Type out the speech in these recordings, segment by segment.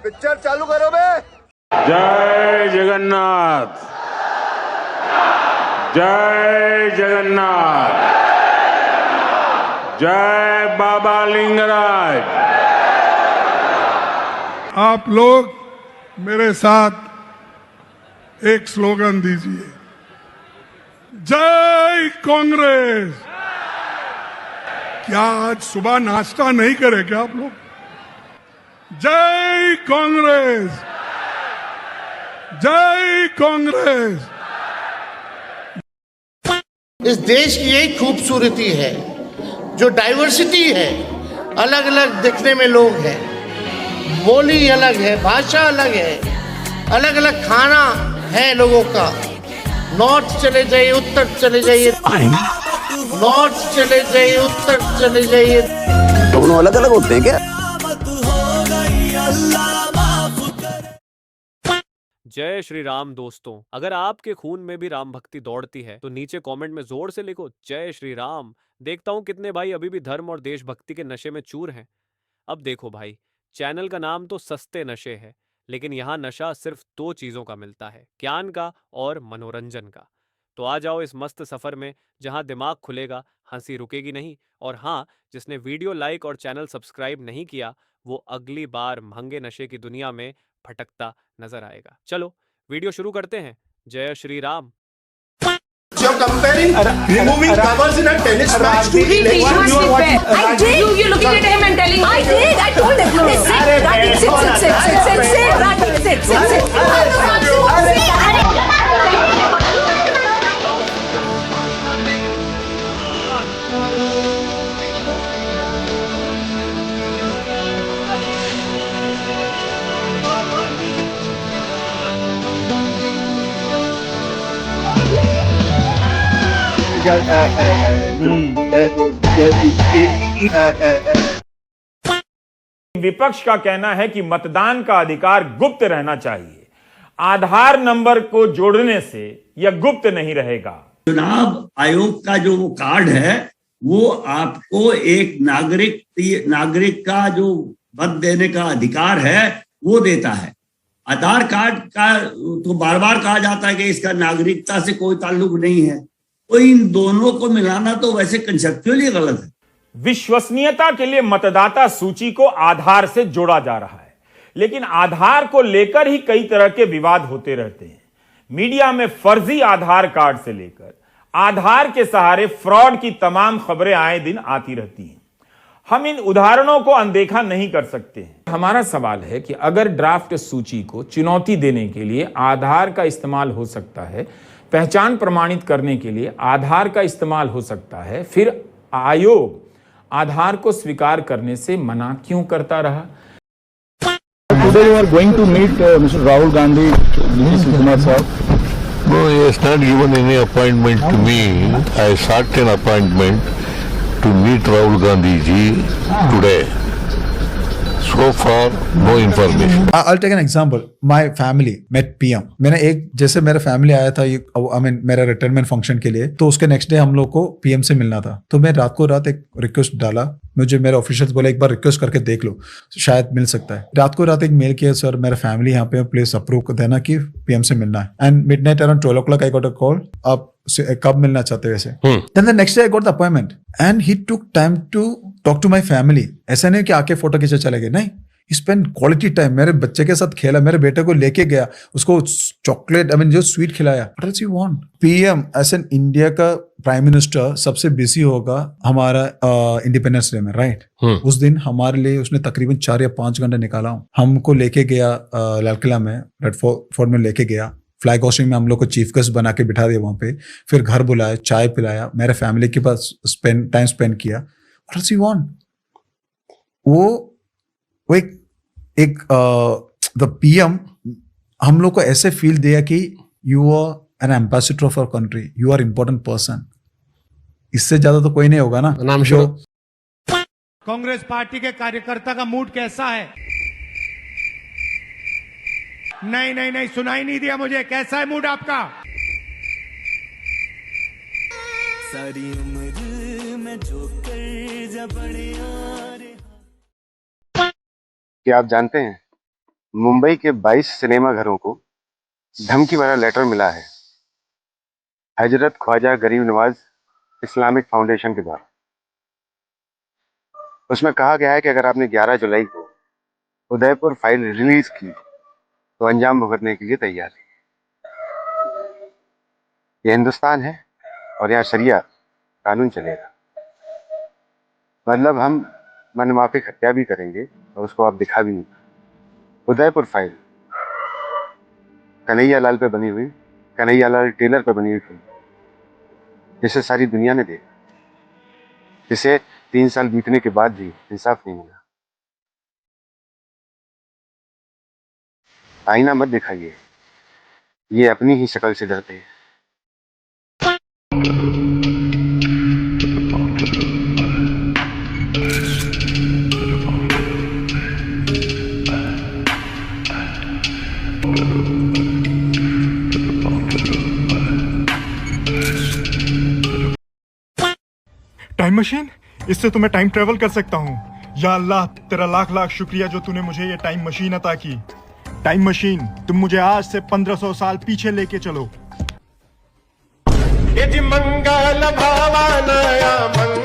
Picture चालू करो बे। जय जगन्नाथ, जय जगन्नाथ, जय बाबा लिंगराज। आप लोग मेरे साथ एक स्लोगन दीजिए, जय कांग्रेस। क्या आज सुबह नाश्ता नहीं करे क्या आप लोग? जय कांग्रेस, जय कांग्रेस। इस देश की यही खूबसूरती है, जो डाइवर्सिटी है। अलग अलग दिखने में लोग हैं, बोली अलग है, भाषा अलग है, अलग अलग खाना है लोगों का। नॉर्थ चले जाइए, उत्तर चले जाइए, नॉर्थ चले जाइए, उत्तर चले जाइए, दोनों अलग अलग होते हैं क्या? जय श्री राम दोस्तों, अगर आपके खून में भी राम भक्ति दौड़ती है तो नीचे कमेंट में जोर से लिखो जय श्री राम। देखता हूं कितने भाई अभी भी धर्म और देशभक्ति के नशे में चूर हैं। अब देखो भाई, चैनल का नाम तो सस्ते नशे है, लेकिन यहाँ नशा सिर्फ दो चीजों का मिलता है, ज्ञान का और मनोरंजन का। तो आ जाओ इस मस्त सफर में, जहां दिमाग खुलेगा, हंसी रुकेगी नहीं। और हाँ, जिसने वीडियो लाइक और चैनल सब्सक्राइब नहीं किया वो अगली बार महंगे नशे की दुनिया में भटकता नजर आएगा। चलो वीडियो शुरू करते हैं। जय Shri Ram. You're comparing removing covers in a tennis match to election. I did. You're looking at him and telling me. I did. I told him. Sit. Rathi, sit. Rathi, sit. विपक्ष का कहना है कि मतदान का अधिकार गुप्त रहना चाहिए। आधार नंबर को जोड़ने से यह गुप्त नहीं रहेगा। चुनाव आयोग का जो वो कार्ड है वो आपको एक नागरिक का जो मत देने का अधिकार है वो देता है। आधार कार्ड का तो बार बार कहा जाता है कि इसका नागरिकता से कोई ताल्लुक नहीं है, तो इन दोनों को मिलाना तो वैसे कंसेप्चुअली गलत है। विश्वसनीयता के लिए मतदाता सूची को आधार से जोड़ा जा रहा है, लेकिन आधार को लेकर ही कई तरह के विवाद होते रहते हैं। मीडिया में फर्जी आधार कार्ड से लेकर आधार के सहारे फ्रॉड की तमाम खबरें आए दिन आती रहती हैं। हम इन उदाहरणों को अनदेखा नहीं कर सकते हैं। हमारा सवाल है कि अगर ड्राफ्ट सूची को चुनौती देने के लिए आधार का इस्तेमाल हो सकता है, पहचान प्रमाणित करने के लिए आधार का इस्तेमाल हो सकता है, फिर आयोग आधार को स्वीकार करने से मना क्यों करता रहा? Today you are going to meet Mr. Rahul Gandhi, Mr. Kumar Saab. No, he has not given any appointment to me. I sought an appointment to meet Rahul Gandhi ji today. So far, no information. I'll take an example. My family met PM. मैंने एक जैसे मेरा family आया था, मेरा retirement function के लिए, तो उसके नेक्स्ट डे हम लोग को PM से मिलना था। तो मैं रात को एक रिक्वेस्ट डाला, मुझे मेरे ऑफिशियल्स बोले एक बार रिक्वेस्ट करके देख लो, शायद मिल सकता है। रात को एक मेल किया, सर मेरा फैमिली यहाँ पे, प्लीज अप्रूव कर देना कि PM से मिलना है। And midnight around 12 o'clock I got a call, आप कब मिलना चाहते हो वैसे। Then the next day I got the appointment and he took time to talk to my family. ऐसा नहीं कि आके फोटो खींचे चले गए, नहीं, स्पेंड क्वालिटी टाइम। मेरे बच्चे के साथ खेला, मेरे बेटे को लेके गया, उसको चॉकलेट जो स्वीट खिलाया। What else you want? PM as an India का प्राइम मिनिस्टर सबसे बिजी होगा हमारा इंडिपेंडेंस डे में, राइट? उस दिन हमारे लिए उसने तकरीबन 4 या 5 घंटे निकाला। हमको लेके गया लाल किला में, रेड फोर्ट में लेके गया, फ्लैग होस्टिंग में हम लोग को चीफ गेस्ट बना के बिठा दिया वहां पे, फिर घर बुलाया, चाय पिलाया, मेरे फैमिली के पास टाइम स्पेंड किया। What else you want? वो एक द PM हम लोग को ऐसे फील दिया कि you are an ambassador of our country, you are important person. इससे ज्यादा तो कोई नहीं होगा ना। नाम शो। कांग्रेस पार्टी के कार्यकर्ता का मूड कैसा है? नहीं, सुनाई नहीं दिया मुझे। कैसा है मूड आपका? सारी उम्र में जो कर क्या आप जानते हैं मुंबई के 22 सिनेमाघरों को धमकी भरा लेटर मिला है हजरत ख्वाजा गरीब नवाज इस्लामिक फाउंडेशन के द्वारा। उसमें कहा गया है कि अगर आपने 11 जुलाई को उदयपुर फाइल रिलीज की तो अंजाम भुगतने के लिए तैयार है। ये हिंदुस्तान है और यहाँ शरिया कानून चलेगा। मतलब हम मनमाफिक हत्या भी करेंगे और उसको आप दिखा भी नहीं। उदयपुर फाइल कन्हैया लाल पे बनी हुई, कन्हैया लाल टेलर पे बनी हुई फिल्म, जिसे सारी दुनिया ने देखा, जिसे 3 साल बीतने के बाद भी इंसाफ नहीं मिला। आईना मत दिखाइए, ये अपनी ही शक्ल से डरते हैं। टाइम मशीन, इससे तो मैं टाइम ट्रेवल कर सकता हूँ। या अल्लाह, तेरा लाख लाख शुक्रिया जो तूने मुझे ये टाइम मशीन अता की। टाइम मशीन, तुम मुझे आज से 1500 साल पीछे लेके चलो। यदि मंगल भवनया मंगल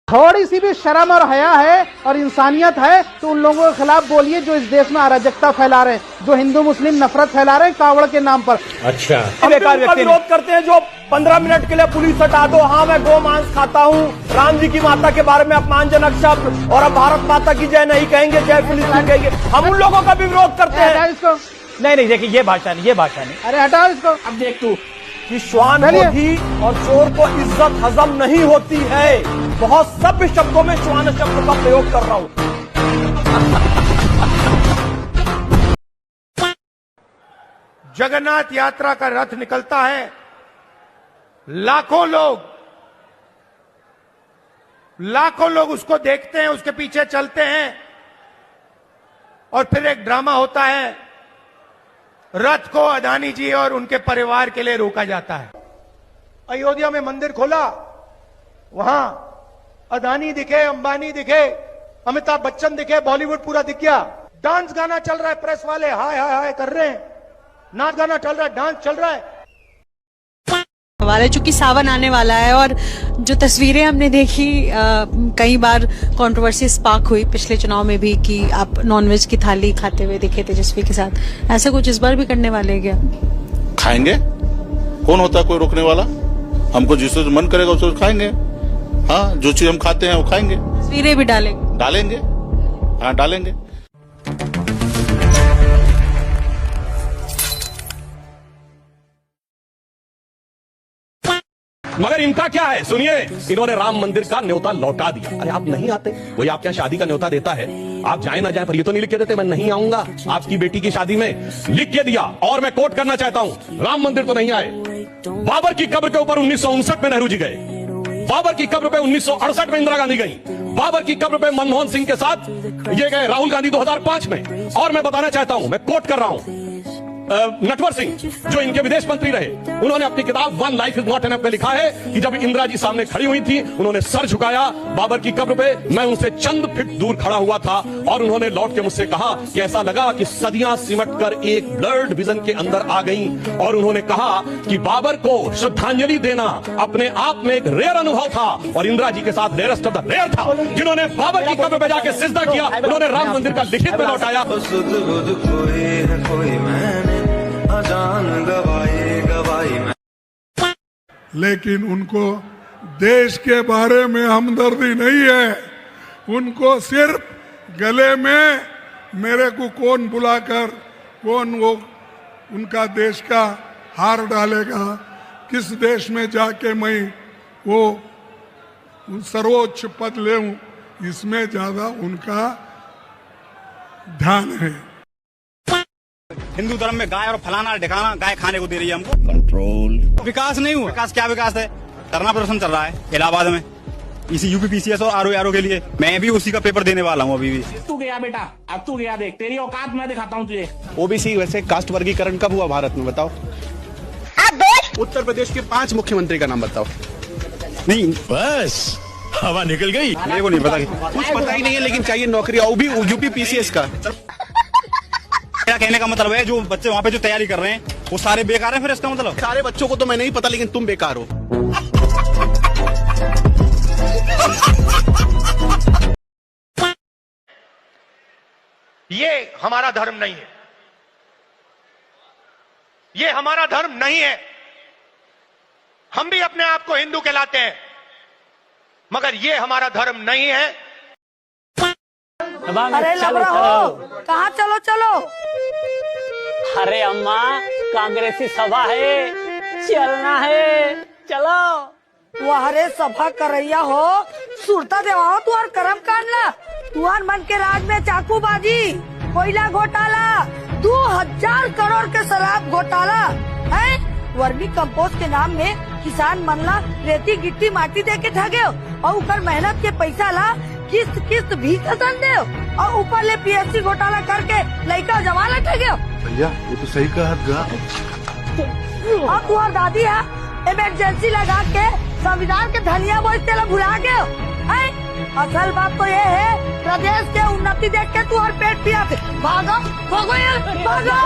थोड़ी सी भी शर्म और हया है और इंसानियत है तो उन लोगों के खिलाफ बोलिए जो इस देश में अराजकता फैला रहे हैं, जो हिंदू मुस्लिम नफरत फैला रहे हैं कावड़ के नाम पर। अच्छा, बेकार व्यक्ति विरोध करते हैं जो 15 मिनट के लिए पुलिस हटा दो। हाँ, मैं गो मांस खाता हूँ, राम जी की माता के बारे में अपमानजनक शब्द, और अब भारत माता की जय नहीं कहेंगे, जय फिलिस्तीन कहेंगे। हम उन लोगों का भी विरोध करते हैं। इसको नहीं, देखिए ये भाषा नहीं, ये भाषा नहीं। अरे हटाओ इसको। अब देख तू कि श्वान को भी और चोर को इज्जत हजम नहीं होती है। बहुत सभ्य शब्दों में श्वान शब्द का प्रयोग कर रहा हूं। जगन्नाथ यात्रा का रथ निकलता है, लाखों लोग उसको देखते हैं, उसके पीछे चलते हैं, और फिर एक ड्रामा होता है। रथ को अदानी जी और उनके परिवार के लिए रोका जाता है। अयोध्या में मंदिर खोला, वहां अदानी दिखे, अंबानी दिखे, अमिताभ बच्चन दिखे, बॉलीवुड पूरा दिख गया। डांस गाना चल रहा है, प्रेस वाले हाय हाय हाय कर रहे हैं, नाच गाना चल रहा है, डांस चल रहा है। चूंकि सावन आने वाला है और जो तस्वीरें हमने देखी, कई बार कंट्रोवर्सी स्पार्क हुई पिछले चुनाव में भी कि आप नॉनवेज की थाली खाते हुए दिखे तेजस्वी के साथ। ऐसा कुछ इस बार भी करने वाले हैं क्या? खाएंगे, कौन होता है कोई रोकने वाला? हमको जिससे मन करेगा उसको खाएंगे। हाँ, जो चीज हम खाते हैं वो खाएंगे। तस्वीरें भी डालेंगे। हाँ, डालेंगे। मगर इनका क्या है, सुनिए, इन्होंने राम मंदिर का न्योता लौटा दिया। अरे आप नहीं आते, कोई आपके यहाँ शादी का न्योता देता है, आप जाए ना जाए पर ये तो नहीं लिख के देते मैं नहीं आऊंगा आपकी बेटी की शादी में, लिख के दिया। और मैं कोट करना चाहता हूँ, राम मंदिर तो नहीं आए, बाबर की कब्र के ऊपर 1959 में नेहरू जी गए, बाबर की कब्र पे 1968 में इंदिरा गांधी गई, बाबर की कब्र पे मनमोहन सिंह के साथ ये गए राहुल गांधी 2005 में। और मैं बताना चाहता हूं, मैं कोट कर रहा हूं, नटवर सिंह जो इनके विदेश मंत्री रहे, उन्होंने अपनी किताब one life is not enough में लिखा है कि जब इंदिरा जी सामने खड़ी हुई थी, उन्होंने सर झुकाया बाबर की कब्र पे, मैं उनसे चंद फीट दूर खड़ा हुआ था और उन्होंने लौट के मुझसे कहा कि ऐसा लगा कि सदियां सिमट कर एक ब्लर्ड विजन के अंदर आ गई। और उन्होंने कहा कि बाबर को श्रद्धांजलि देना अपने आप में एक रेयर अनुभव था और इंदिरा जी के साथ रेयरेस्ट ऑफ द रेयर था, जिन्होंने बाबर की कब्र पे जाके सिजदा किया, उन्होंने राम मंदिर का लिखित में लौटाया। लेकिन उनको देश के बारे में हमदर्दी नहीं है। उनको सिर्फ गले में मेरे को कौन बुलाकर कौन वो उनका देश का हार डालेगा, किस देश में जाके मैं वो सर्वोच्च पद लेऊं, इसमें ज्यादा उनका ध्यान है। हिंदू धर्म में गाय और फलाना ढिकाना गाय खाने को दे रही है हमको। कंट्रोल। विकास नहीं हुआ। विकास क्या विकास है? धरना प्रदर्शन चल रहा है इलाहाबाद में, इसी यूपी पीसीएस और आरओ के लिए। मैं भी उसी का पेपर देने वाला हूँ अभी भी। तू गया बेटा, अब तू गया, देख तेरी औकात मैं दिखाता हूँ तुझे। ओबीसी वैसे कास्ट वर्गीकरण कब हुआ भारत में बताओ? उत्तर प्रदेश के 5 मुख्यमंत्री का नाम बताओ। नहीं बस हवा निकल गई। मेरे को नहीं पता, कुछ पता ही नहीं है, लेकिन चाहिए नौकरी, और भी यूपी पीसीएस का। मेरा कहने का मतलब है जो बच्चे वहाँ पे जो तैयारी कर रहे हैं वो सारे बेकार हैं। फिर इसका मतलब सारे बच्चों को तो मैं नहीं पता, लेकिन तुम बेकार हो। ये हमारा धर्म नहीं है, ये हमारा धर्म नहीं है। हम भी अपने आप को हिंदू कहलाते हैं, मगर ये हमारा धर्म नहीं है। अरे लबरा हो, कहाँ चलो चलो। अरे अम्मा, कांग्रेसी सभा है, चलना है, चलो। वाहरे सभा करैया हो, सुरता देवा तू और कर्म कांडला, तुहार मन के राज में चाकूबाजी, कोयला घोटाला, 2000 करोड़ के शराब घोटाला है। वर्मी कंपोस्ट के नाम में किसान मनला रेती गिट्टी माटी दे के ठगे और ऊपर मेहनत के पैसा ला किस्त किस्त भी कसन दे और ऊपर ले पीएससी घोटाला करके लड़का जवान ठगे। भैया ये तो सही कहा। और तुम्हार दादी है इमरजेंसी लगा के संविधान के धनिया बोझ तेला भुला गए। असल बात तो ये है, प्रदेश के उन्नति देख के तू और पेट पिया थे। भागो भागो यार भागो,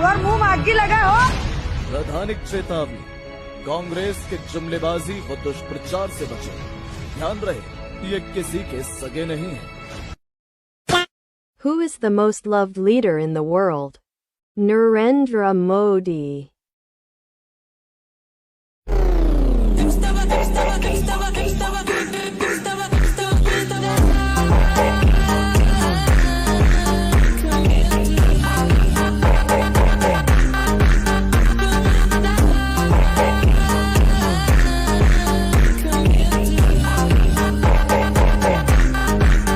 और मुंह में आग लगा हो। प्रधानिक चेतावनी, कांग्रेस के जुमलेबाजी व दुष्प्रचार से बचे। ध्यान रहे, ये किसी के सगे नहीं है। Who is the most loved leader in the world? Narendra Modi.